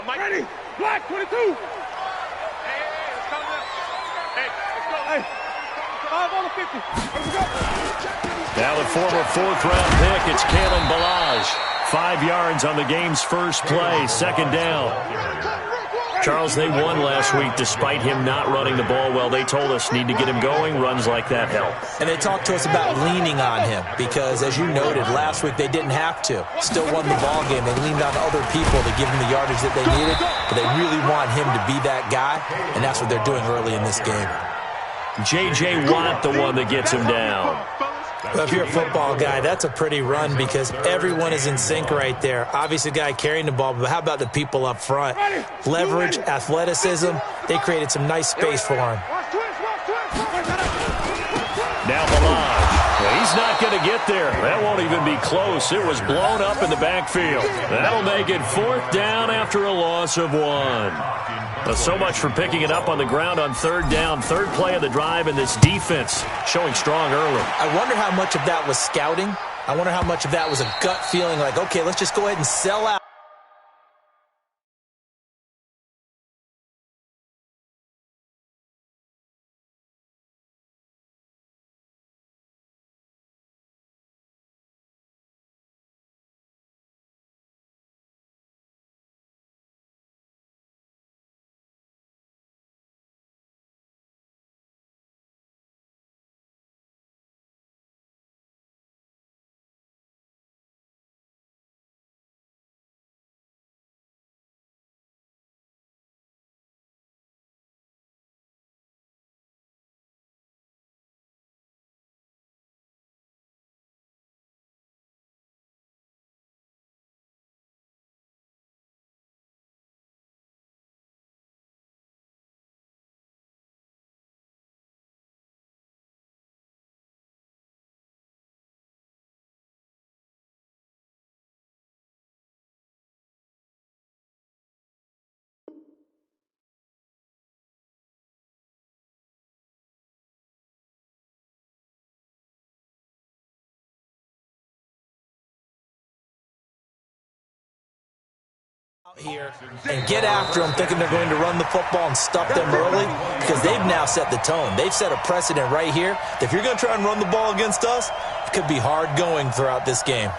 Mike. Ready. Black 22. Hey, let's calm down. Hey, let's go. Hey. 5 on the 50. Let's go. Now the former fourth-round pick, it's Kalen Ballage. 5 yards on the game's first play, second down. Charles, they won last week despite him not running the ball well. They told us need to get him going. Runs like that help. And they talked to us about leaning on him because, as you noted, last week they didn't have to. Still won the ball game. They leaned on other people to give him the yardage that they needed, but they really want him to be that guy, and that's what they're doing early in this game. J.J. Watt, the one that gets him down. Well, if you're a football guy, that's a pretty run because everyone is in sync right there. Obviously, the guy carrying the ball, but how about the people up front? Leverage, athleticism, they created some nice space for him. Now Ballage. Well, he's not going to get there. That won't even be close. It was blown up in the backfield. That'll make it 4th down after a loss of 1. Well, so much for picking it up on the ground on 3rd down. 3rd play of the drive, and this defense showing strong early. I wonder how much of that was scouting. I wonder how much of that was a gut feeling like, okay, let's just go ahead and sell out. Here and get after them thinking they're going to run the football and stuff them early because they've now set the tone. They've set a precedent right here. If you're going to try and run the ball against us, it could be hard going throughout this game.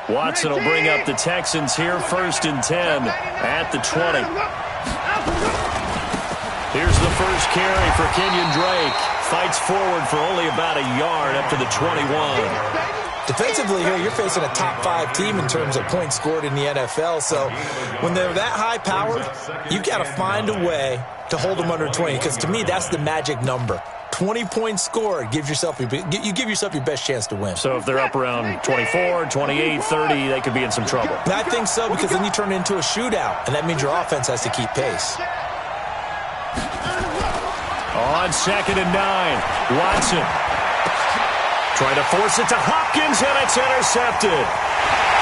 Watson will bring up the Texans here, 1st and 10 at the 20. Here's the first carry for Kenyon Drake. Fights forward for only about a yard up to the 21. Defensively here, you're facing a top-5 team in terms of points scored in the NFL. So when they're that high-powered, you've got to find a way to hold them under 20. Because to me, that's the magic number. 20 points scored gives yourself you give yourself your best chance to win. So if they're up around 24, 28, 30, they could be in some trouble. And I think so because then you turn it into a shootout, and that means your offense has to keep pace. On 2nd and 9, Watson trying to force it to Hopkins, and it's intercepted.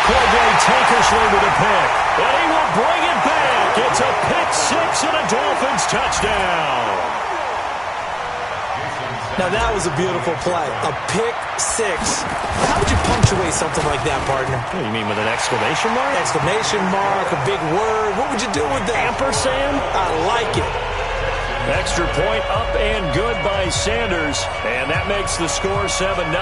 Cordray Tankersley with a pick, and he will bring it back. It's a pick 6 and a Dolphins touchdown. Now that was a beautiful play, a pick 6. How would you punctuate something like that, partner? What do you mean, with an exclamation mark? Exclamation mark, a big word. What would you do with that? Ampersand? I like it. Extra point up and good by Sanders, and that makes the score 7-0.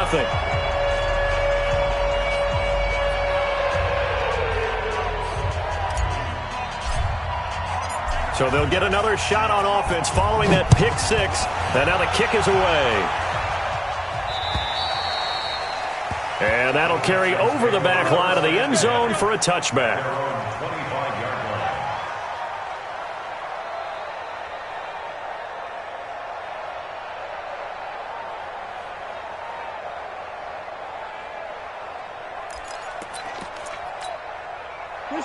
So they'll get another shot on offense following that pick 6, and now the kick is away. And that'll carry over the back line of the end zone for a touchback.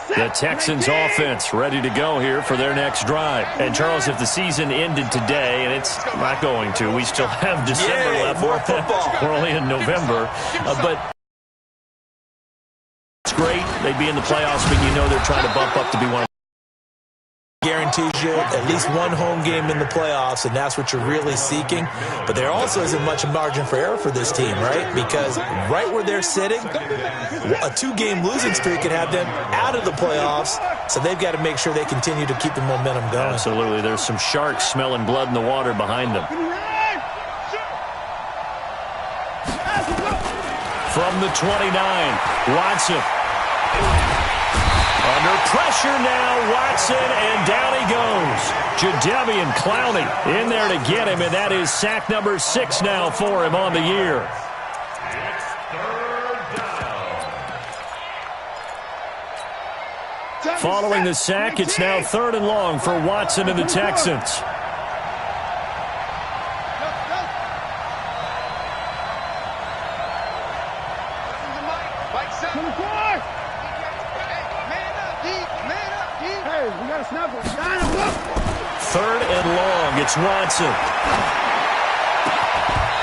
The Texans offense ready to go here for their next drive. And, Charles, if the season ended today, and it's not going to, we still have December left. More football. We're only in November. But it's great. They'd be in the playoffs, but you know they're trying to bump up to be one of guarantees you at least one home game in the playoffs, and that's what you're really seeking. But there also isn't much margin for error for this team, right? Because right where they're sitting, a 2-game losing streak could have them out of the playoffs, so they've got to make sure they continue to keep the momentum going. Absolutely. There's some sharks smelling blood in the water behind them. From the 29, Watson. Under pressure now, Watson, and down he goes. Jadeveon Clowney in there to get him, and that is sack number 6 now for him on the year. Following the sack, it's now 3rd and long for Watson and the Texans. Third and long, it's Watson.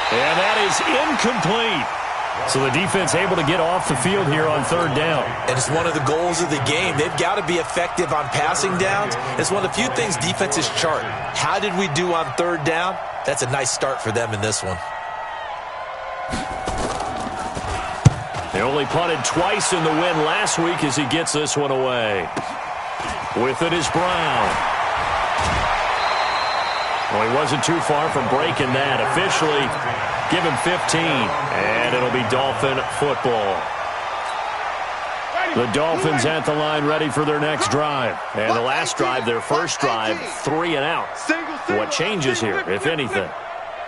And that is incomplete. So the defense able to get off the field here on 3rd down. And it's one of the goals of the game. They've got to be effective on passing downs. It's one of the few things defenses chart. How did we do on 3rd down? That's a nice start for them in this one. They only punted twice in the win last week as he gets this one away. With it is Brown. Well, he wasn't too far from breaking that. Officially, give him 15, and it'll be Dolphin football. The Dolphins at the line ready for their next drive. And the last drive, their first drive, 3 and out. What changes here, if anything?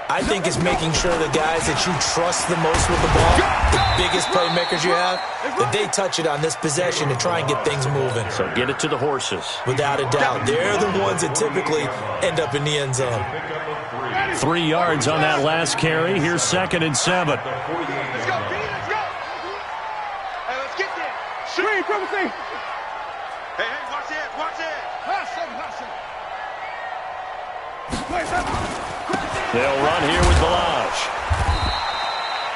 I think it's making sure the guys that you trust the most with the ball, the biggest playmakers you have, that they touch it on this possession to try and get things moving. So get it to the horses. Without a doubt. They're the ones that typically end up in the end zone. 3 yards on that last carry. Here's 2nd and 7. Let's go, let's go. Hey, let's get there. Screen, triple C. Hey, watch it, watch it. They'll run here with Balaj.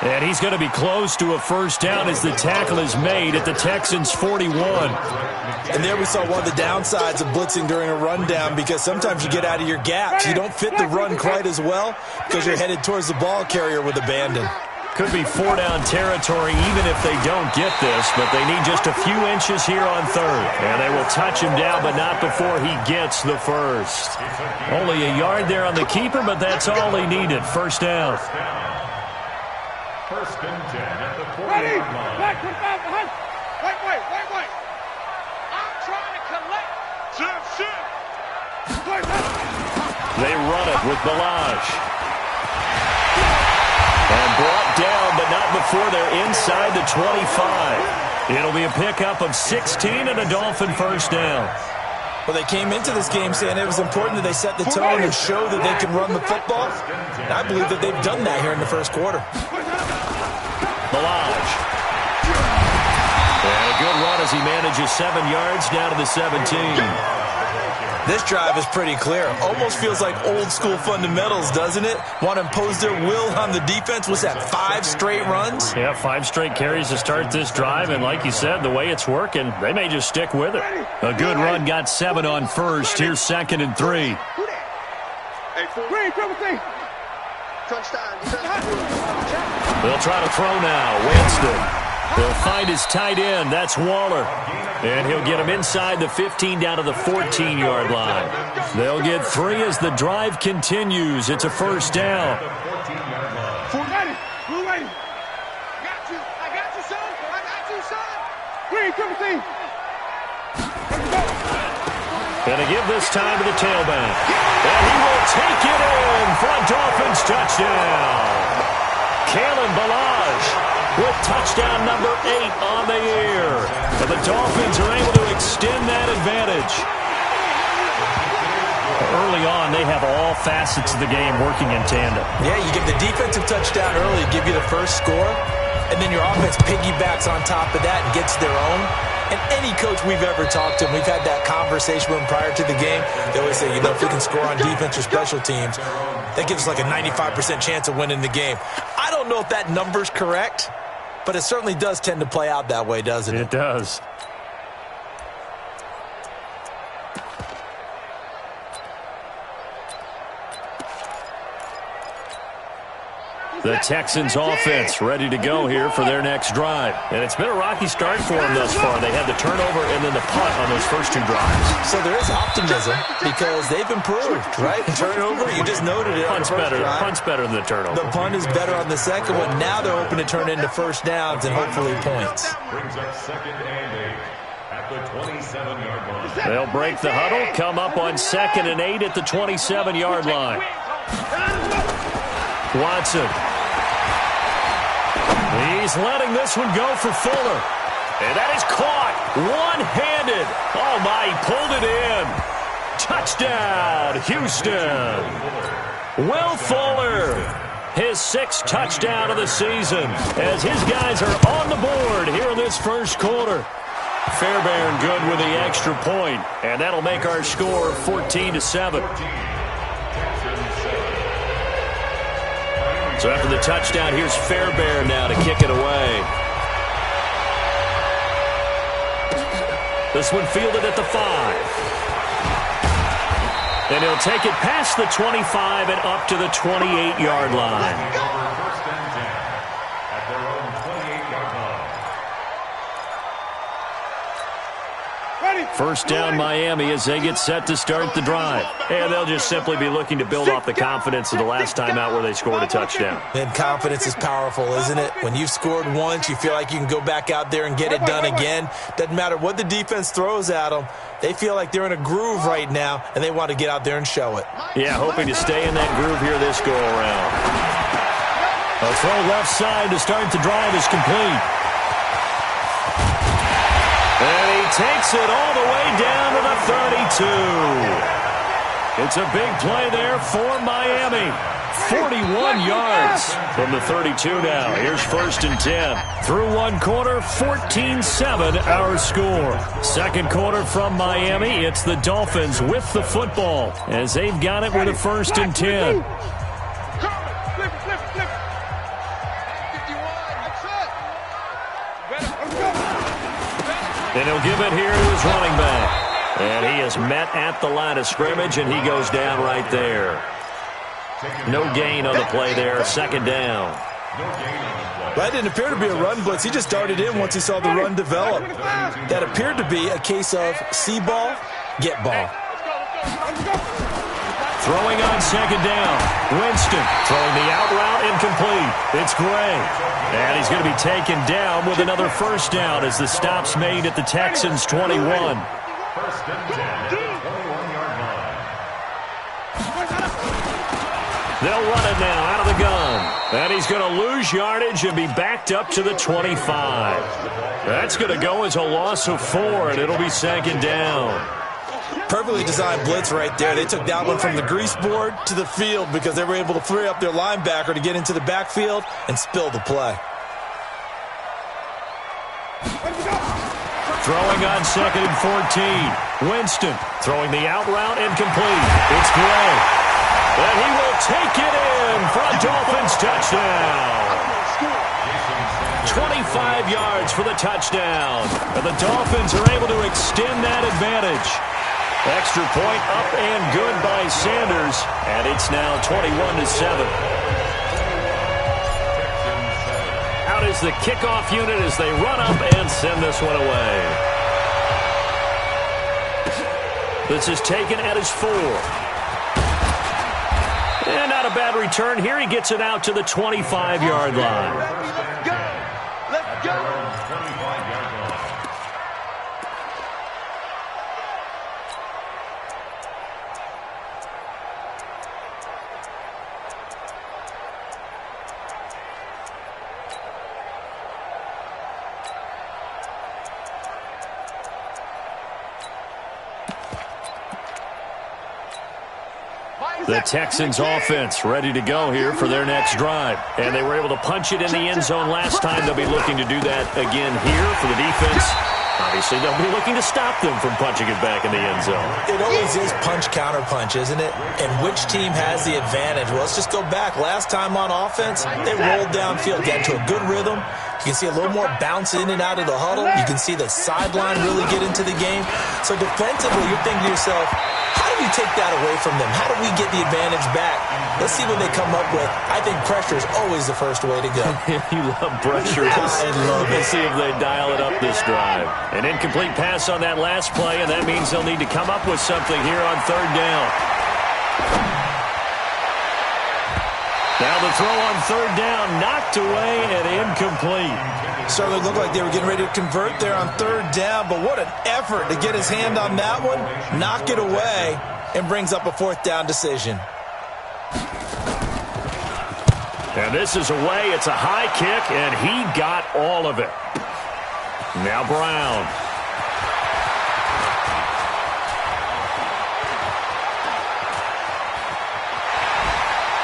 And he's going to be close to a first down as the tackle is made at the Texans' 41. And there we saw one of the downsides of blitzing during a rundown, because sometimes you get out of your gaps. You don't fit the run quite as well because you're headed towards the ball carrier with abandon. Could be 4-down territory even if they don't get this, but they need just a few inches here on 3rd. And they will touch him down, but not before he gets the first. Only a yard there on the keeper, but that's all he needed. First down. 1st and 10 at the 40-yard line. Wait. I'm trying to collect. Shit. They run it with Balaj. And brought down, but not before they're inside the 25. It'll be a pickup of 16 and a Dolphin first down. Well, they came into this game saying it was important that they set the tone and show that they can run the football. And I believe that they've done that here in the first quarter. Balaj. And a good run as he manages 7 yards down to the 17. This drive is pretty clear. Almost feels like old school fundamentals, doesn't it? Want to impose their will on the defense. Was that 5 straight runs? Yeah, 5 straight carries to start this drive. And like you said, the way it's working, they may just stick with it. A good run got 7 on first. Here's 2nd and 3. They'll try to throw now. Winston. They'll find his tight end. That's Waller. And he'll get him inside the 15 down to the 14-yard line. They'll get 3 as the drive continues. It's a first down. I got you, son. Green, triple C. And to give this time to the tailback. And he will take it in for a Dolphins touchdown. Kalen Balaj with touchdown number 8 on the year. And the Dolphins are able to extend that advantage. Early on, they have all facets of the game working in tandem. Yeah, you get the defensive touchdown early, give you the first score, and then your offense piggybacks on top of that and gets their own. And any coach we've ever talked to, and we've had that conversation with them prior to the game, they always say, if we can score on defense or special teams, that gives us like a 95% chance of winning the game. I don't know if that number's correct, but it certainly does tend to play out that way, doesn't it? It does. The Texans offense ready to go here for their next drive. And it's been a rocky start for them thus far. They had the turnover and then the punt on those first two drives. So there is optimism because they've improved, right? Turnover, you just noted it. Punt's better. Punt's better than the turnover. The punt is better on the second one. Now they're hoping to turn into first downs and hopefully points. Brings up 2nd and 8 at the 27-yard line. They'll break the huddle, come up on 2nd and 8 at the 27-yard line. Watson. He's letting this one go for Fuller. And that is caught. One-handed. Oh, my, he pulled it in. Touchdown, Houston. Will Fuller, his 6th touchdown of the season, as his guys are on the board here in this first quarter. Fairbairn good with the extra point, and that'll make our score 14-7. So after the touchdown, here's Fairbairn now to kick it away. This one fielded at the 5. And he'll take it past the 25 and up to the 28-yard line. First down Miami as they get set to start the drive. And they'll just simply be looking to build off the confidence of the last time out where they scored a touchdown. And confidence is powerful, isn't it? When you've scored once, you feel like you can go back out there and get it done again. Doesn't matter what the defense throws at them. They feel like they're in a groove right now, and they want to get out there and show it. Yeah, hoping to stay in that groove here this go-around. A throw left side to start the drive is complete. And he takes it all the way down to the 32. It's a big play there for Miami. 41 yards from the 32 now. Here's 1st and 10. Through one quarter, 14-7 our score. Second quarter from Miami. It's the Dolphins with the football as they've got it with a 1st and 10. And he'll give it here to his running back. And he is met at the line of scrimmage, and he goes down right there. No gain on the play there. 2nd down. That didn't appear to be a run blitz. He just darted in once he saw the run develop. That appeared to be a case of see ball, get ball. Throwing on 2nd down. Winston throwing the out route incomplete. It's Gray. And he's going to be taken down with another 1st down as the stop's made at the Texans' 21. 1st and 10 at the 21-yard line. They'll run it now out of the gun. And he's going to lose yardage and be backed up to the 25. That's going to go as a loss of 4, and it'll be 2nd down. Perfectly designed blitz right there. They took that one from the grease board to the field because they were able to free up their linebacker to get into the backfield and spill the play. Throwing on 2nd and 14. Winston throwing the out route incomplete. It's Gray. And he will take it in for a Dolphins touchdown. 25 yards for the touchdown. And the Dolphins are able to extend that advantage. Extra point up and good by Sanders. And it's now 21-7. Out is the kickoff unit as they run up and send this one away. This is taken at his 4. And not a bad return here. He gets it out to the 25-yard line. Let's go. 25-yard line. The Texans offense ready to go here for their next drive. And they were able to punch it in the end zone last time. They'll be looking to do that again here for the defense. Obviously, they'll be looking to stop them from punching it back in the end zone. It always is punch-counter-punch, isn't it? And which team has the advantage? Well, let's just go back. Last time on offense, they rolled downfield, got into a good rhythm. You can see a little more bounce in and out of the huddle. You can see the sideline really get into the game. So defensively, you're thinking to yourself, how do do you take that away from them? How do we get the advantage back? Let's see what they come up with. I think pressure is always the first way to go. You love pressure. I love it. Let's see if they dial it up this drive. An incomplete pass on that last play, and that means they'll need to come up with something here on third down. Now the throw on third down, knocked away and incomplete. Certainly looked like they were getting ready to convert there on third down, but what an effort to get his hand on that one, knock it away, and brings up a fourth down decision. And this is away. It's a high kick, and he got all of it. Now Brown.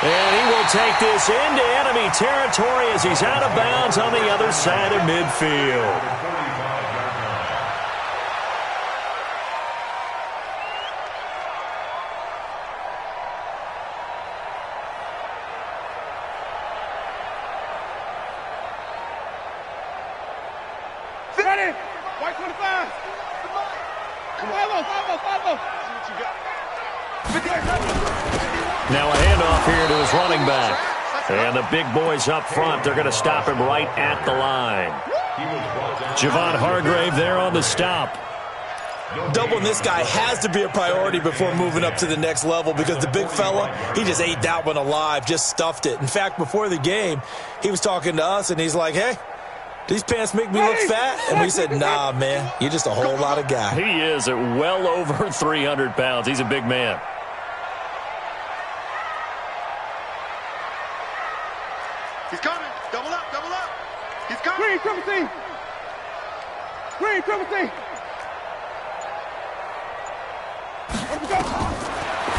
And he will take this into enemy territory as he's out of bounds on the other side of midfield. Ready? White 25. Come on, follow. See what you got. Now a handoff here to his running back. And the big boys up front, they're going to stop him right at the line. Javon Hargrave there on the stop. Doubling this guy has to be a priority before moving up to the next level because the big fella, he just ate that one alive, just stuffed it. In fact, before the game, he was talking to us, and he's like, hey, these pants make me look fat? And we said, nah, man, you're just a whole lot of guy. He is at well over 300 pounds. He's a big man. He's coming. Double up. He's coming. Green, triple team.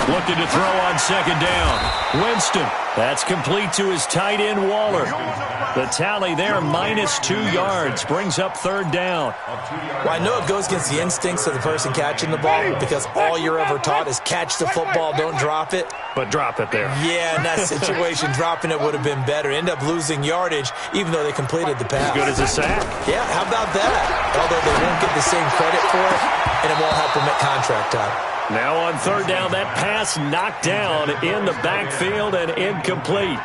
Looking to throw on second down. Winston. That's complete to his tight end, Waller. The tally there, -2 yards. Brings up third down. Well, I know it goes against the instincts of the person catching the ball because all you're ever taught is catch the football, don't drop it. But drop it there. Yeah, in that situation, dropping it would have been better. End up losing yardage, even though they completed the pass. As good as a sack. Yeah, how about that? Although they won't get the same credit for it, and it won't help them at contract time. Now on third down, that pass knocked down in the backfield and incomplete.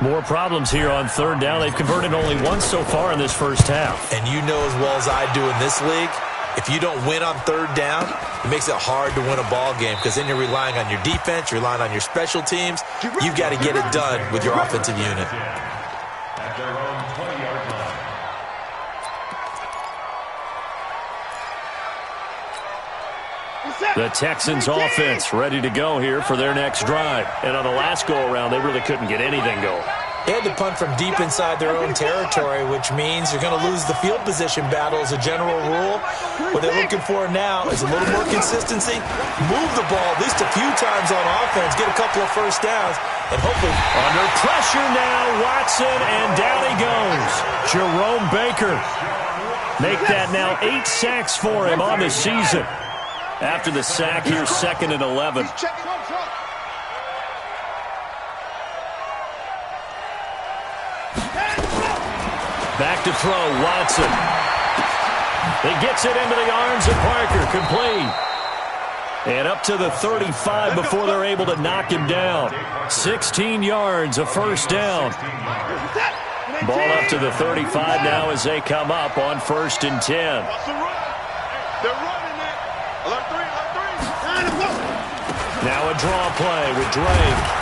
More problems here on third down. They've converted only once so far in this first half. And you know as well as I do in this league, if you don't win on third down, it makes it hard to win a ball game because then you're relying on your defense, you're relying on your special teams. You've got to get it done with your offensive unit. At their own 20-yard line. The Texans offense ready to go here for their next drive. And on the last go-around, they really couldn't get anything going. They had to punt from deep inside their own territory, which means you're going to lose the field position battle as a general rule. What they're looking for now is a little more consistency, move the ball at least a few times on offense, get a couple of first downs, and hopefully... Under pressure now, Watson, and down he goes. Jerome Baker. Make that now 8 sacks for him on the season. After the sack here, 2nd and 11. Back to throw, Watson. He gets it into the arms of Parker, complete. And up to the 35 before they're able to knock him down. 16 yards, a first down. Ball up to the 35 now as they come up on 1st and 10. They're running it. Alert three. Now a draw play with Drake.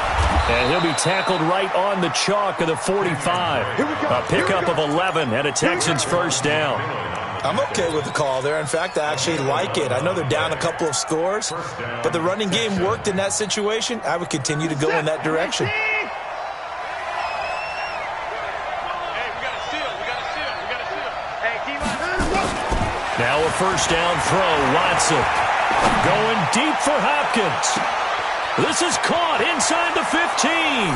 And he'll be tackled right on the chalk of the 45. A pickup of 11 and a Texans first down. I'm okay with the call there. In fact, I actually like it. I know they're down a couple of scores, but the running game worked in that situation. I would continue to go in that direction. Now a first down throw, Watson. Going deep for Hopkins. This is caught inside the 15.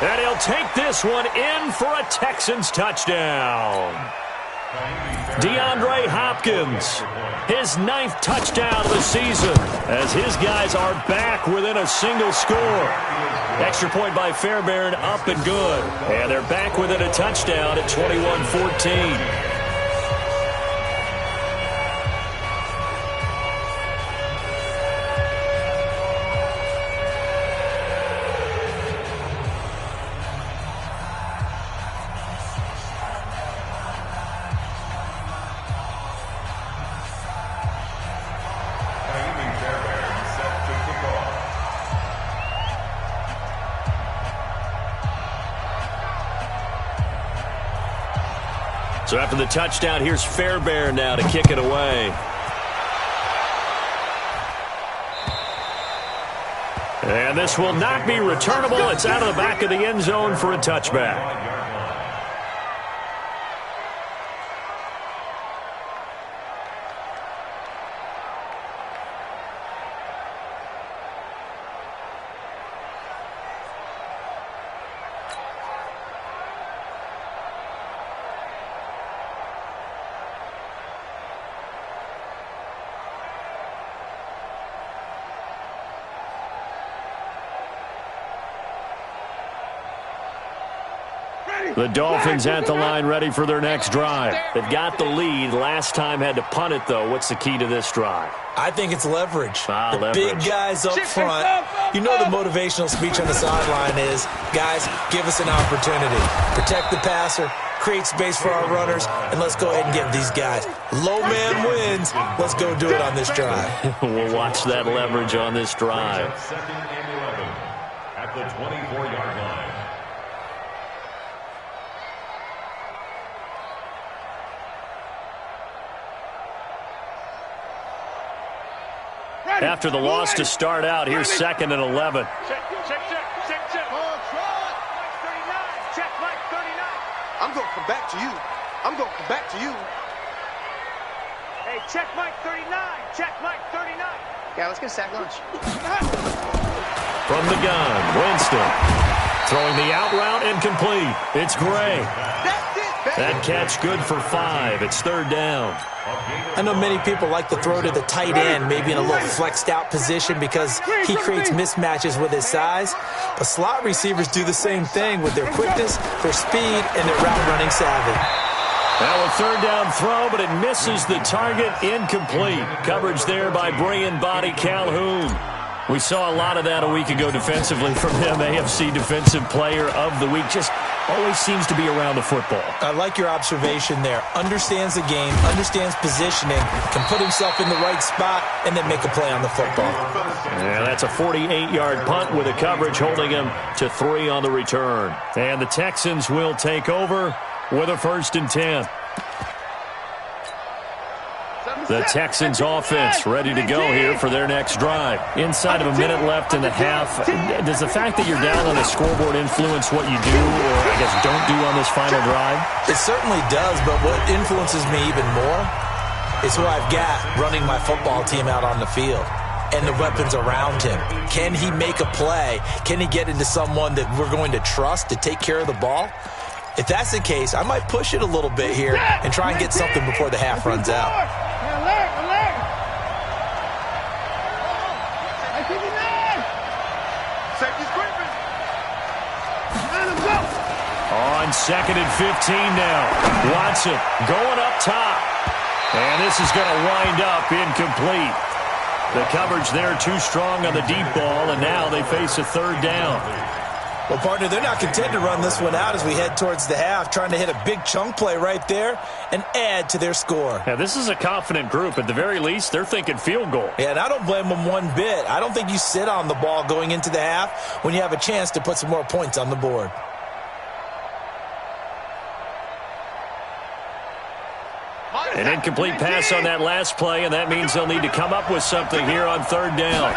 And he'll take this one in for a Texans touchdown. DeAndre Hopkins, his 9th touchdown of the season, as his guys are back within a single score. Extra point by Fairbairn, up and good. And they're back within a touchdown at 21-14. So after the touchdown, here's Fairbairn now to kick it away. And this will not be returnable. It's out of the back of the end zone for a touchback. The Dolphins at the line ready for their next drive. They've got the lead. Last time had to punt it, though. What's the key to this drive? I think it's leverage. Leverage. Big guys up front. You know the motivational speech on the sideline is, guys, give us an opportunity. Protect the passer, create space for our runners, and let's go ahead and get these guys. Low man wins. Let's go do it on this drive. We'll watch that leverage on this drive. Second and 11 at the 24-yard line. After the loss to start out, here's second and 11. Check. Check, Mike 39. I'm going to come back to you. Hey, check Mike 39. Check Mike 39. Yeah, let's get a sack lunch. From the gun, Winston. Throwing the out route incomplete. It's Gray. That's it, baby. That catch good for 5. It's third down. I know many people like to throw to the tight end, maybe in a little flexed out position because he creates mismatches with his size. But slot receivers do the same thing with their quickness, their speed, and their route running savvy. Now a third down throw, but it misses the target. Incomplete. Coverage there by Brian Body Calhoun. We saw a lot of that a week ago defensively from him. AFC Defensive Player of the Week. Just always seems to be around the football. I like your observation there. Understands the game, understands positioning, can put himself in the right spot, and then make a play on the football. Yeah, that's a 48-yard punt with a coverage holding him to 3 on the return. And the Texans will take over with a 1st and 10. The Texans offense ready to go here for their next drive. Inside of a minute left in the half. Does the fact that you're down on the scoreboard influence what you do or, I guess, don't do on this final drive? It certainly does, but what influences me even more is who I've got running my football team out on the field and the weapons around him. Can he make a play? Can he get into someone that we're going to trust to take care of the ball? If that's the case, I might push it a little bit here and try and get something before the half runs out. On 2nd and 15 now. Watson going up top. And this is going to wind up incomplete. The coverage there too strong on the deep ball, and now they face a third down. Well, partner, they're not content to run this one out as we head towards the half, trying to hit a big chunk play right there and add to their score. Now, this is a confident group. At the very least, they're thinking field goal. Yeah, and I don't blame them one bit. I don't think you sit on the ball going into the half when you have a chance to put some more points on the board. An incomplete pass on that last play, and that means they'll need to come up with something here on third down.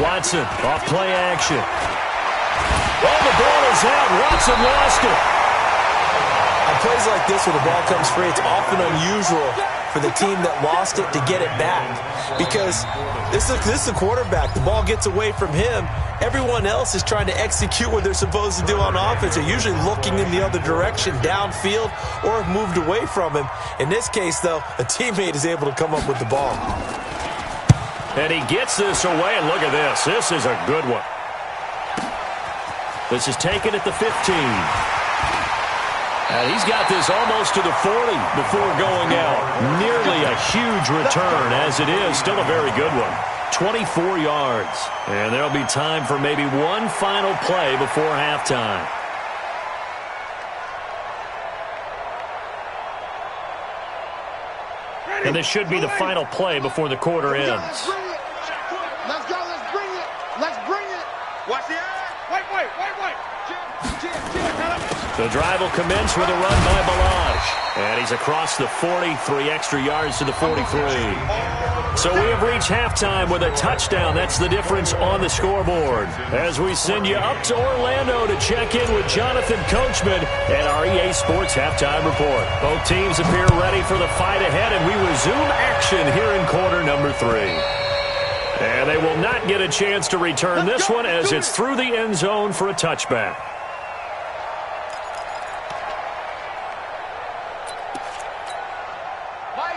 Watson off play action. Oh, the ball is out. Watson lost it. On plays like this where the ball comes free, it's often unusual for the team that lost it to get it back because this is the quarterback. The ball gets away from him. Everyone else is trying to execute what they're supposed to do on offense. They're usually looking in the other direction, downfield, or have moved away from him. In this case, though, a teammate is able to come up with the ball. And he gets this away, and look at this. This is a good one. This is taken at the 15. And he's got this almost to the 40 before going out. Nearly a huge return as it is. Still a very good one. 24 yards. And there'll be time for maybe one final play before halftime. And this should be the final play before the quarter ends. Let's go. Let's bring it. Let's bring it. Watch the eye. Wait. The drive will commence with a run by Balaj. And he's across the 40, 3 extra yards to the 43. So we have reached halftime with a touchdown. That's the difference on the scoreboard. As we send you up to Orlando to check in with Jonathan Coachman and our EA Sports Halftime Report. Both teams appear ready for the fight ahead, and we resume action here in quarter number 3. And they will not get a chance to return this one as it's through the end zone for a touchback.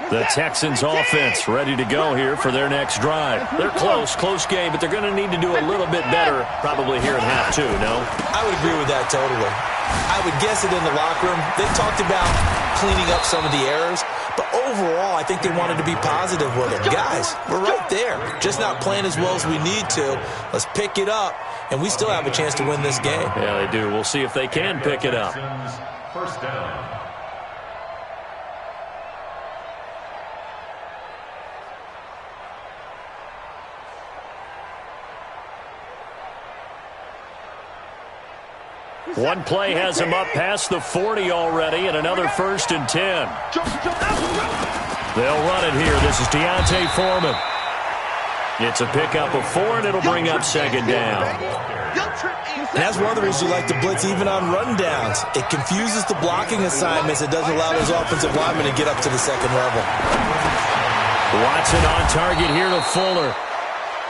The Texans offense ready to go here for their next drive. They're close game, but they're going to need to do a little bit better probably here in half 2, no? I would agree with that totally. I would guess it in the locker room. They talked about cleaning up some of the errors, but overall I think they wanted to be positive with it. Guys, we're right there. Just not playing as well as we need to. Let's pick it up, and we still have a chance to win this game. Yeah, they do. We'll see if they can pick it up. First down. One play has him up past the 40 already, and another 1st and 10. They'll run it here. This is Deontay Foreman. It's a pickup of 4, and it'll bring up 2nd down. And that's one of the reasons you like to blitz even on rundowns. It confuses the blocking assignments. It doesn't allow those offensive linemen to get up to the 2nd level. Watson on target here to Fuller.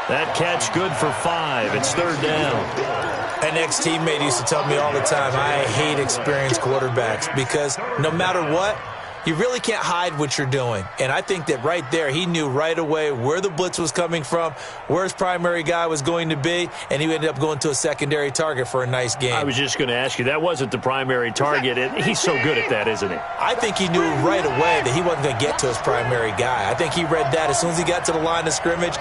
That catch good for 5. It's 3rd down. An ex-teammate used to tell me all the time, I hate experienced quarterbacks because no matter what, you really can't hide what you're doing. And I think that right there, he knew right away where the blitz was coming from, where his primary guy was going to be, and he ended up going to a secondary target for a nice game. I was just going to ask you, that wasn't the primary target. He's so good at that, isn't he? I think he knew right away that he wasn't going to get to his primary guy. I think he read that as soon as he got to the line of scrimmage,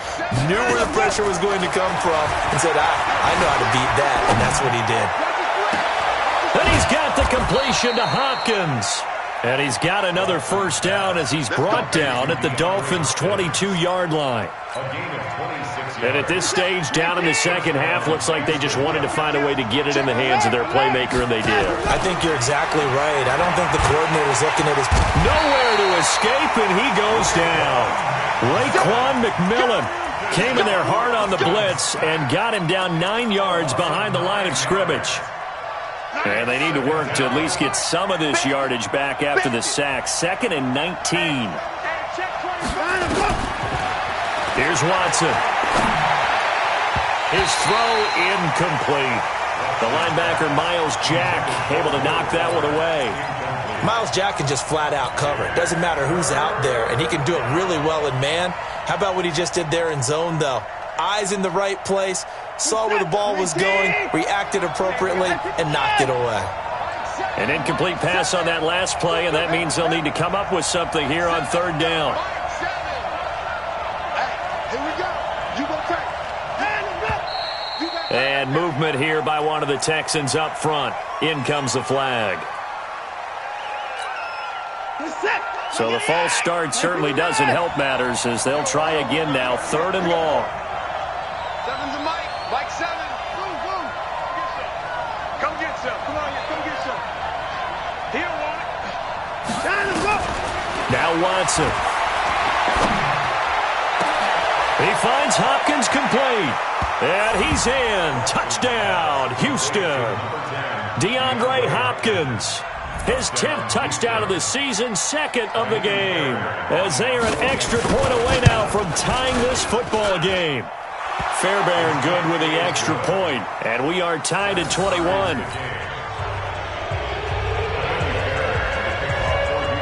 knew where the pressure was going to come from, and said, I know how to beat that, and that's what he did. And he's got the completion to Hopkins. And he's got another 1st down as he's brought down at the Dolphins' 22-yard line. And at this stage, down in the second half, looks like they just wanted to find a way to get it in the hands of their playmaker, and they did. I think you're exactly right. I don't think the coordinator's looking at his... Nowhere to escape, and he goes down. Raekwon McMillan came in there hard on the blitz and got him down 9 yards behind the line of scrimmage. And they need to work to at least get some of this yardage back after the sack. 2nd and 19. Here's Watson. His throw incomplete. The linebacker, Miles Jack, able to knock that one away. Miles Jack can just flat out cover. It doesn't matter who's out there, and he can do it really well in man. How about what he just did there in zone, though? Eyes in the right place, saw where the ball was going, reacted appropriately, and knocked it away. An incomplete pass on that last play, and that means they'll need to come up with something here on 3rd down. And movement here by one of the Texans up front. In comes the flag. So the false start certainly doesn't help matters as they'll try again now. 3rd and long. 7's a Mike. Mike 7. Boom. Come get some. Come on, come get some. He'll want it. Time to go. Now Watson. He finds Hopkins complete. And he's in. Touchdown, Houston. DeAndre Hopkins. His 10th touchdown of the season, 2nd of the game. As they are an extra point away now from tying this football game. Fairbairn good with the extra point. And we are tied at 21.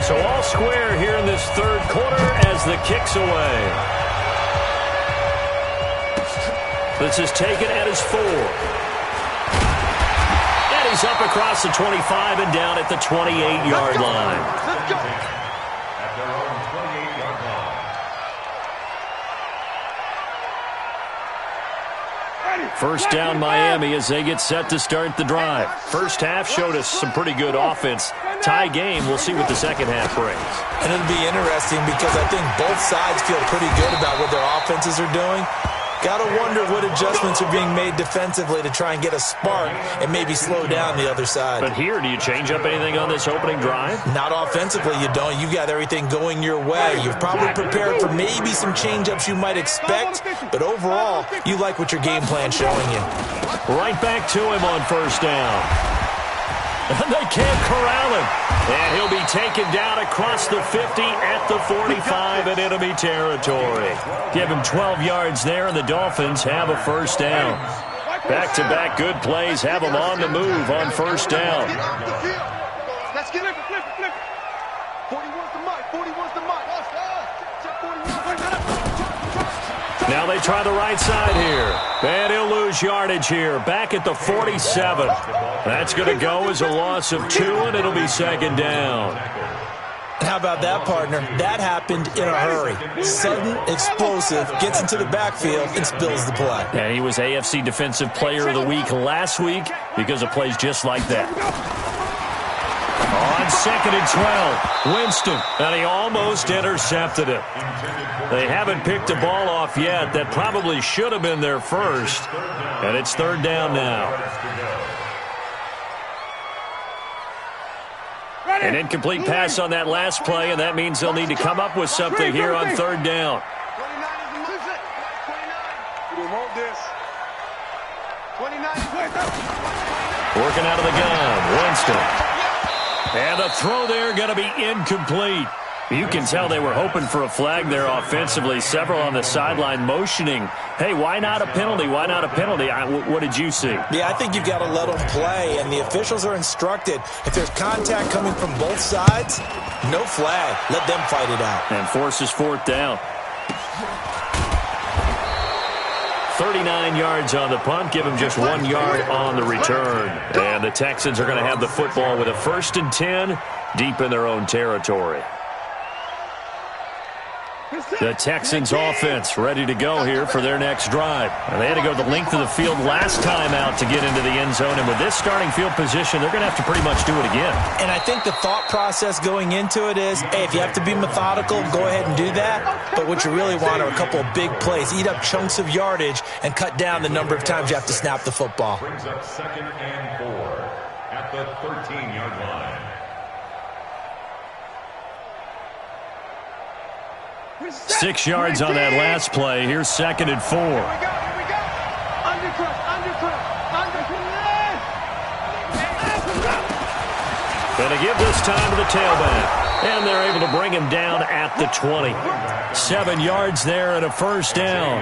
So all square here in this 3rd quarter as the kick's away. This is taken at his 4. And he's up across the 25 and down at the 28-yard line. Let's go. At their own 28-yard line. First down Miami as they get set to start the drive. First half showed us some pretty good offense. Tie game, we'll see what the second half brings. And it'll be interesting because I think both sides feel pretty good about what their offenses are doing. Got to wonder what adjustments are being made defensively to try and get a spark and maybe slow down the other side. But here, do you change up anything on this opening drive? Not offensively, you don't. You've got everything going your way. You've probably prepared for maybe some change-ups you might expect, but overall, you like what your game plan's showing you. Right back to him on first down. And they can't corral him. And he'll be taken down across the 50 at the 45 in enemy territory. Give him 12 yards there, and the Dolphins have a first down. Back-to-back good plays have them on the move on first down. Let's get it. Flip. 41's the mic. 41's the mic. Now they try the right side here. And he'll lose yardage here. Back at the 47. That's going to go as a loss of 2, and it'll be second down. How about that, partner? That happened in a hurry. Sudden, explosive, gets into the backfield, and spills the play. And he was AFC Defensive Player of the Week last week because of plays just like that. On second and 12, Winston, and he almost intercepted it. They haven't picked the ball off yet. That probably should have been their first, and it's third down now. An incomplete pass on that last play, and that means they'll need to come up with something here on third down. 29. Working out of the gun, Winston. And the throw there going to be incomplete. You can tell they were hoping for a flag there offensively. Several on the sideline motioning, hey, why not a penalty? Why not a penalty? What did you see? Yeah, I think you've got to let them play, and the officials are instructed. If there's contact coming from both sides, no flag. Let them fight it out. And forces fourth down. 39 yards on the punt. Give them just 1 yard on the return. And the Texans are going to have the football with a 1st and 10 deep in their own territory. The Texans offense ready to go here for their next drive. And they had to go the length of the field last time out to get into the end zone. And with this starting field position, they're going to have to pretty much do it again. And I think the thought process going into it is, hey, if you have to be methodical, go ahead and do that. But what you really want are a couple of big plays. Eat up chunks of yardage and cut down the number of times you have to snap the football. Brings up 2nd and 4 at the 13-yard line. 6 yards on that last play. Here's 2nd and 4. Here we go. Undercut. Going to give this time to the tailback. And they're able to bring him down at the 20. 7 yards there and a first down.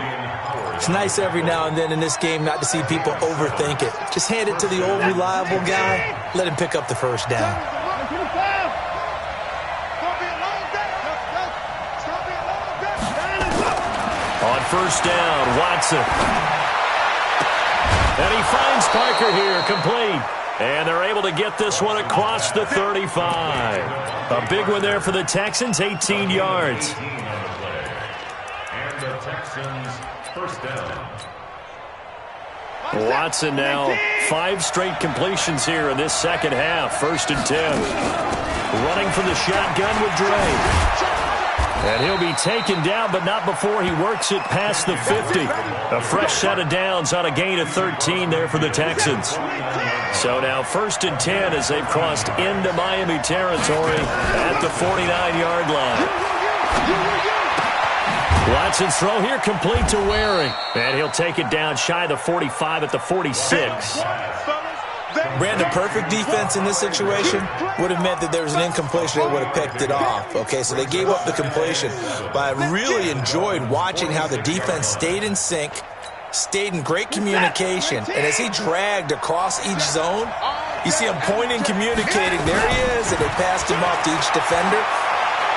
It's nice every now and then in this game not to see people overthink it. Just hand it to the old reliable guy. Let him pick up the first down. On first down, Watson. And he finds Parker here, complete. And they're able to get this one across the 35. A big one there for the Texans, 18 yards. And the Texans first down. Watson now 5 straight completions here in this second half. 1st and 10. Running from the shotgun with Dre. And he'll be taken down, but not before he works it past the 50. A fresh set of downs on a gain of 13 there for the Texans. So now 1st and 10 as they've crossed into Miami territory at the 49-yard line. Watson's throw here complete to Waring. And he'll take it down shy of the 45 at the 46. Brandon, perfect defense in this situation would have meant that there was an incompletion. They would have picked it off. Okay, so they gave up the completion. But I really enjoyed watching how the defense stayed in sync, stayed in great communication. And as he dragged across each zone, you see him pointing, communicating. There he is, and they passed him off to each defender.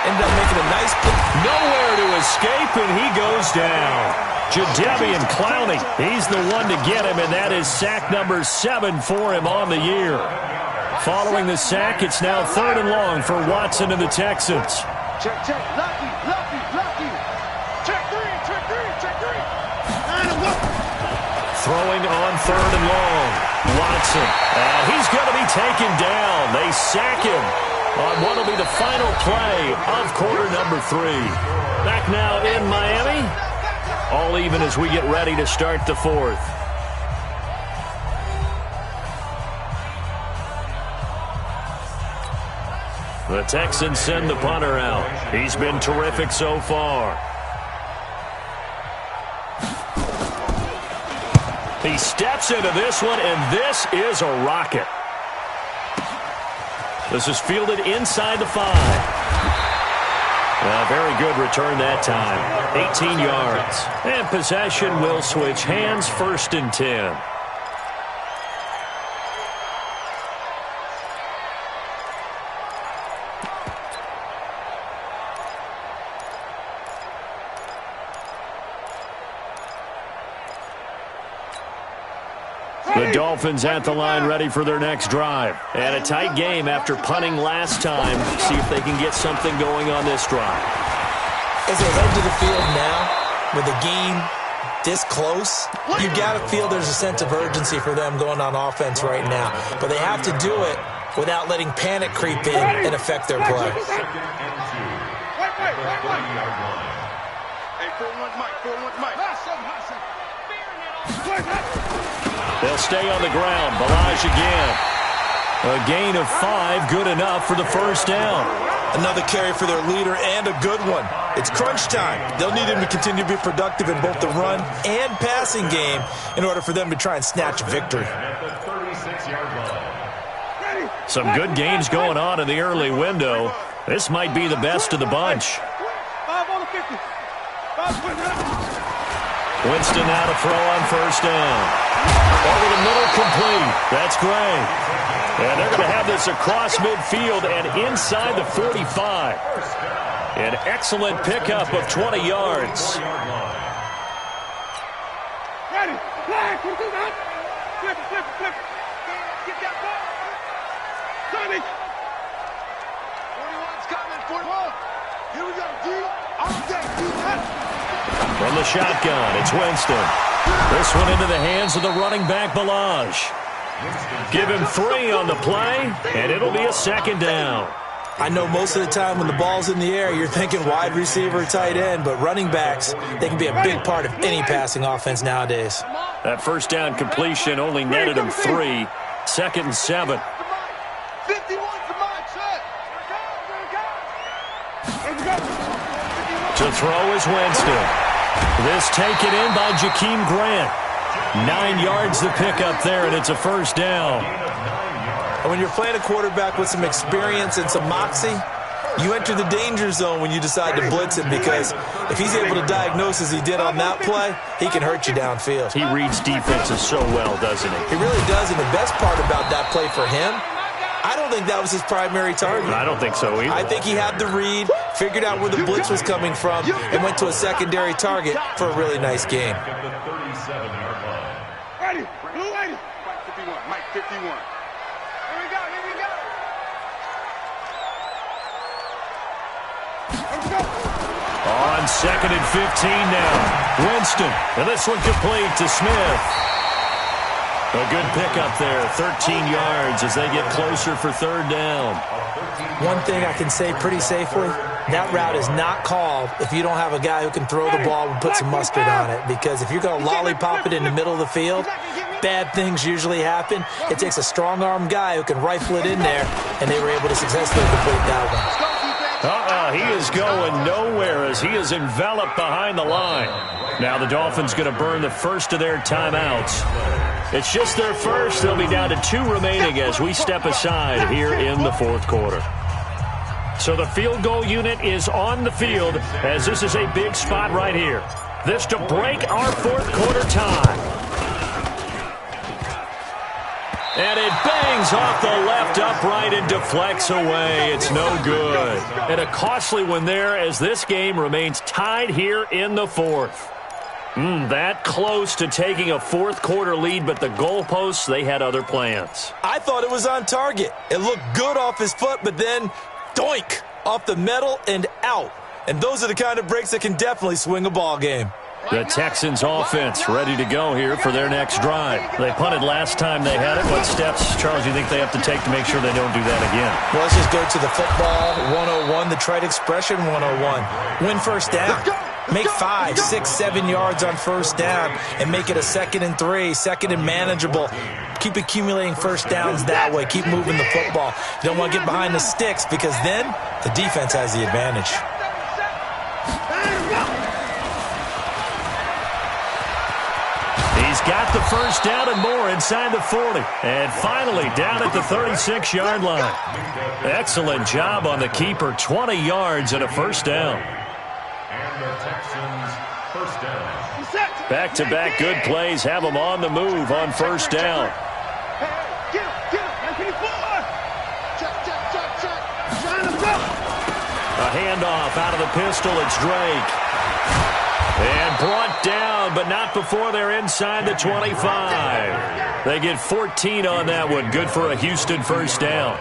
Ended up making a nice play. Nowhere to escape, and he goes down. Jadeveon Clowney, he's the one to get him, and that is sack number 7 for him on the year. Following the sack, it's now 3rd and long for Watson and the Texans. Check. Lucky. Check three. Throwing on 3rd and long. Watson, and he's going to be taken down. They sack him on what will be the final play of quarter number 3. Back now in Miami. All even as we get ready to start the fourth. The Texans send the punter out. He's been terrific so far. He steps into this one, and this is a rocket. This is fielded inside the 5. Very good return that time. 18 yards. And possession will switch hands, 1st and 10. The Dolphins at the line ready for their next drive. And a tight game after punting last time. See if they can get something going on this drive. As they head to the field now, with the game this close, you got to feel there's a sense of urgency for them going on offense right now. But they have to do it without letting panic creep in and affect their play. Hey, 4-1 Mike, 4-1 Mike. They'll stay on the ground. Balaj again. A gain of 5, good enough for the first down. Another carry for their leader and a good one. It's crunch time. They'll need him to continue to be productive in both the run and passing game in order for them to try and snatch a victory. Some good games going on in the early window. This might be the best of the bunch. 5 on the 50. 5 Winston now to throw on first down. Over the middle, complete. That's great. And they're going to have this across midfield and inside the 45. An excellent pickup of 20 yards. Ready. Flag. Flip it. Get that ball. Tommy. 41's coming. 41. Here we go, D. I'll take that. From the shotgun, it's Winston. This one into the hands of the running back, Balaj. Give him 3 on the play, and it'll be a 2nd down. I know most of the time when the ball's in the air, you're thinking wide receiver, tight end, but running backs, they can be a big part of any passing offense nowadays. That first down completion only netted him 3. 2nd and 7. 51 for Mike, set. To throw is Winston. This taken in by Jakeem Grant. 9 yards to pick up there, and it's a first down. When you're playing a quarterback with some experience and some moxie, you enter the danger zone when you decide to blitz him, because if he's able to diagnose as he did on that play, he can hurt you downfield. He reads defenses so well, doesn't he? He really does, and the best part about that play for him, I don't think that was his primary target. I don't think so either. I think he had the read, figured out where the blitz was coming from, and went to a secondary target for a really nice game. Ready. Blue 80. Mike 51. Mike 51. Here we go. On 2nd and 15 now. Winston. And this one complete to Smith. A good pickup there. 13 yards as they get closer for 3rd down. One thing I can say pretty safely, that route is not called if you don't have a guy who can throw the ball and put some mustard on it. Because if you're going to lollipop it in the middle of the field, bad things usually happen. It takes a strong-arm guy who can rifle it in there, and they were able to successfully complete that one. He is going nowhere as he is enveloped behind the line. Now the Dolphins going to burn the first of their timeouts. It's just their first. They'll be down to 2 remaining as we step aside here in the 4th quarter. So the field goal unit is on the field as this is a big spot right here. This to break our 4th quarter tie. And it bangs off the left upright and deflects away. It's no good. And a costly one there as this game remains tied here in the 4th. That close to taking a 4th quarter lead, but the goalposts, they had other plans. I thought it was on target. It looked good off his foot, but then, doink, off the metal and out. And those are the kind of breaks that can definitely swing a ball game. The Texans offense ready to go here for their next drive. They punted last time they had it. What steps, Charles, do you think they have to take to make sure they don't do that again? Well, let's just go to the football 101, the trite expression 101. Win first down. Make 5, 6, 7 yards on first down and make it a 2nd and 3, 2nd and manageable. Keep accumulating first downs that way. Keep moving the football. You don't want to get behind the sticks because then the defense has the advantage. He's got the first down and more inside the 40. And finally down at the 36-yard line. Excellent job on the keeper. 20 yards and a first down. And the Texans first down. Back-to-back good plays have them on the move on first down. A handoff out of the pistol. It's Drake. And brought down, but not before they're inside the 25. They get 14 on that one. Good for a Houston first down.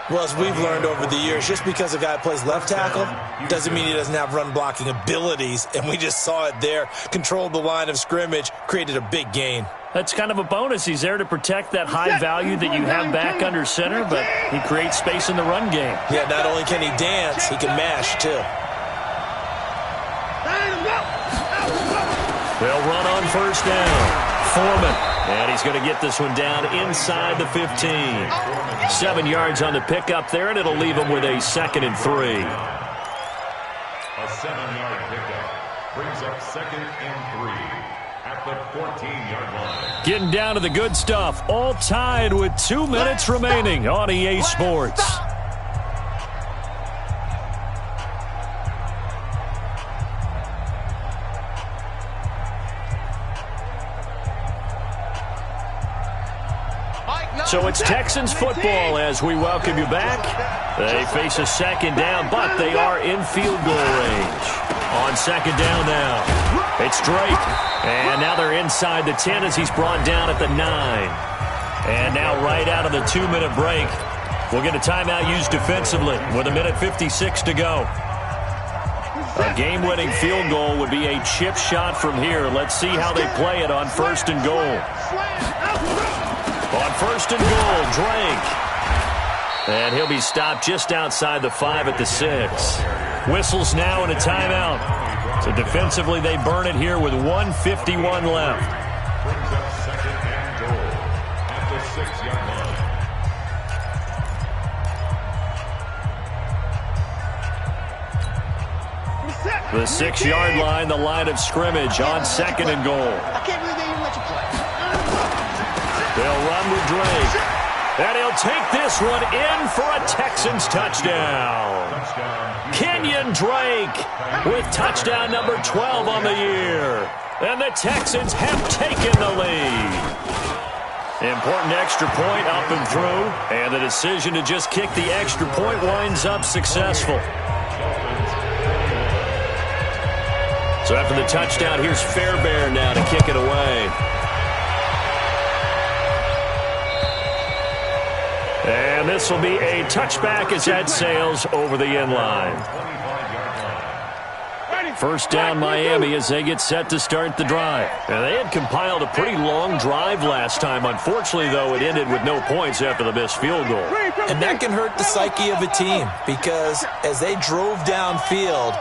Well, as we've learned over the years, just because a guy plays left tackle doesn't mean he doesn't have run-blocking abilities, and we just saw it there. Controlled the line of scrimmage, created a big gain. That's kind of a bonus. He's there to protect that high value that you have back under center, but he creates space in the run game. Yeah, not only can he dance, he can mash, too. They'll run on first down. Foreman. And he's going to get this one down inside the 15. 7 yards on the pickup there, and it'll leave him with a 2nd and 3. A 7-yard pickup brings up 2nd and 3 at the 14-yard line. Getting down to the good stuff. All tied with 2 minutes remaining on EA Sports. So it's Texans football as we welcome you back. They face a 2nd down, but they are in field goal range. On 2nd down now, it's Drake. And now they're inside the 10 as he's brought down at the 9. And now right out of the 2-minute break, we'll get a timeout used defensively with 1:56 to go. A game-winning field goal would be a chip shot from here. Let's see how they play it on 1st and goal. On 1st and goal, Drake. And he'll be stopped just outside the 5 at the 6. Whistles now and a timeout. So defensively, they burn it here with 1:51 left. Brings up 2nd and goal at the 6-yard line. The 6-yard line, the line of scrimmage on 2nd and goal. I can't believe they even let you play. They'll run with Drake. And he'll take this one in for a Texans touchdown. Kenyon Drake with touchdown number 12 on the year. And the Texans have taken the lead. Important extra point up and through. And the decision to just kick the extra point winds up successful. So after the touchdown, here's Fairbairn now to kick it away. And this will be a touchback as that sails over the end line. First down Miami as they get set to start the drive. And they had compiled a pretty long drive last time. Unfortunately, though, it ended with no points after the missed field goal. And that can hurt the psyche of a team because as they drove downfield,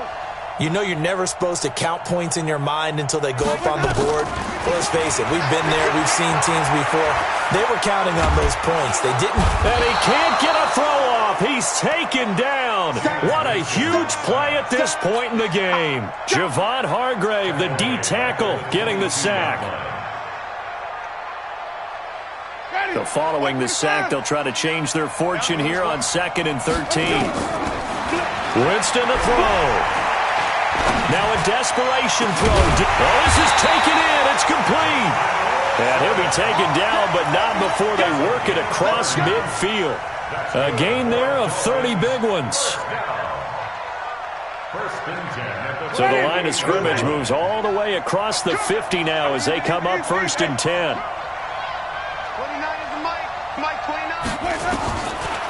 you know you're never supposed to count points in your mind until they go up on the board. Well, let's face it, we've been there, we've seen teams before. They were counting on those points. They didn't. And he can't get a throw off. He's taken down. What a huge play at this point in the game. Javon Hargrave, the D tackle, getting the sack. So following the sack, they'll try to change their fortune here on 2nd and 13. Winston to throw. Now a desperation throw. Oh, this is taken in. It's complete. And he'll be taken down, but not before they work it across midfield. A gain there of 30 big ones. So the line of scrimmage moves all the way across the 50 now as they come up 1st and 10. 29 is the Mike 29.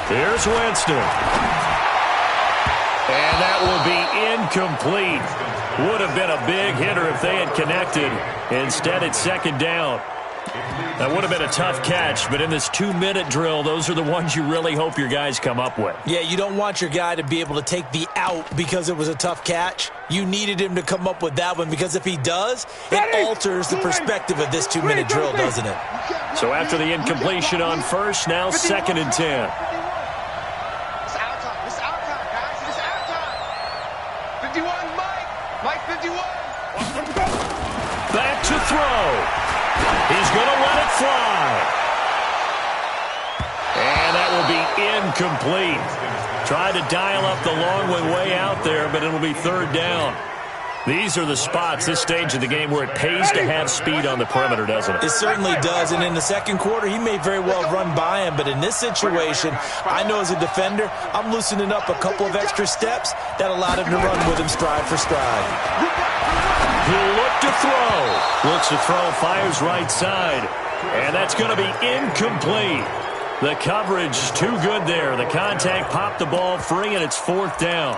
Here's Winston. And that will be incomplete. Would have been a big hitter if they had connected. Instead, it's 2nd down. That would have been a tough catch, but in this 2-minute drill, those are the ones you really hope your guys come up with. Yeah, you don't want your guy to be able to take the out because it was a tough catch. You needed him to come up with that one because if he does, it alters the perspective of this 2-minute drill, doesn't it? So after the incompletion on first, now 2nd and 10. It's our time. It's our time, guys. It's our time. 51, Mike. Mike 51. Back to throw. He's going to let it fly. And that will be incomplete. Tried to dial up the long way out there, but it'll be 3rd down. These are the spots, this stage of the game, where it pays to have speed on the perimeter, doesn't it? It certainly does, and in the second quarter, he may very well run by him, but in this situation, I know as a defender, I'm loosening up a couple of extra steps that allowed him to run with him stride for stride. He'll look to throw. Looks to throw, fires right side, and that's going to be incomplete. The coverage is too good there. The contact popped the ball free, and it's 4th down.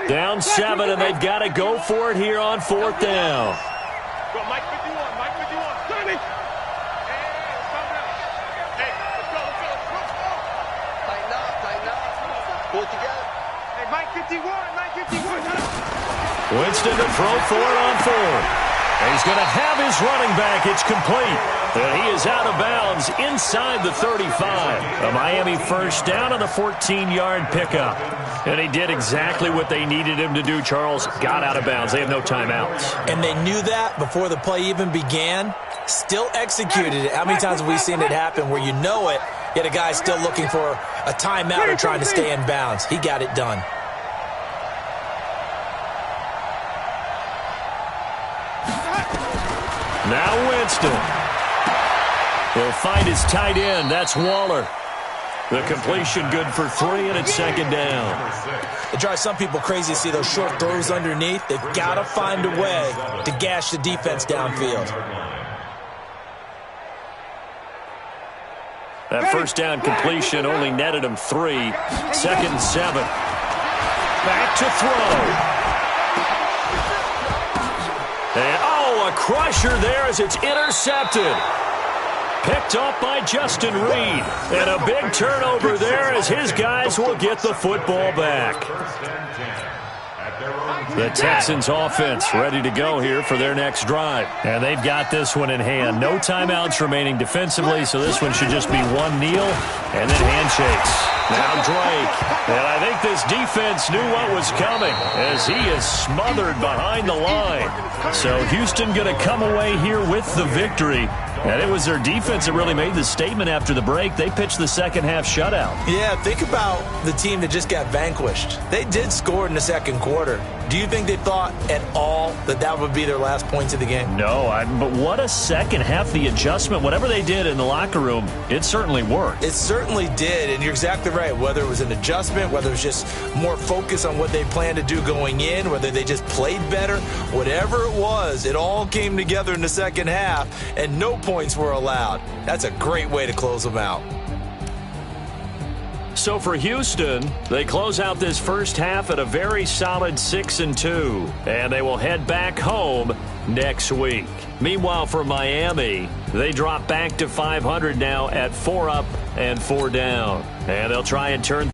Down 7, and they've got to go for it here on 4th down. Go, Mike 51, Mike 51. Tommy! Hey, let's calm down. Hey, let's go. Tighten up. Pull it together. Hey, Mike 51, Mike 51. Winston to throw for it on 4th. And he's going to have his running back. It's complete. And he is out of bounds inside the 35. A Miami first down on the 14-yard pickup. And he did exactly what they needed him to do, Charles. Got out of bounds. They have no timeouts. And they knew that before the play even began. Still executed it. How many times have we seen it happen where you know it, yet a guy's still looking for a timeout or trying to stay in bounds? He got it done. Now Winston. He'll find his tight end. That's Waller. The completion good for 3, and it's 2nd down. It drives some people crazy to see those short throws underneath. They've got to find a way to gash the defense downfield. That first down completion only netted him 3. 2nd and 7. Back to throw. And, a crusher there as it's intercepted. Picked up by Justin Reed. And a big turnover there as his guys will get the football back. The Texans offense ready to go here for their next drive. And they've got this one in hand. No timeouts remaining defensively, so this one should just be one kneel and then handshakes. Now Drake. And I think this defense knew what was coming as he is smothered behind the line. So Houston going to come away here with the victory. And it was their defense that really made the statement after the break. They pitched the second half shutout. Yeah, think about the team that just got vanquished. They did score in the second quarter. Do you think they thought at all that that would be their last points of the game? No, but what a second half. The adjustment, whatever they did in the locker room, it certainly worked. It certainly did, and you're exactly right. Whether it was an adjustment, whether it was just more focus on what they planned to do going in, whether they just played better, whatever it was, it all came together in the second half, and no points were allowed. That's a great way to close them out. So for Houston, they close out this first half at a very solid 6-2, and they will head back home next week. Meanwhile, for Miami, they drop back to 500 now at 4 up and 4 down, and they'll try and turn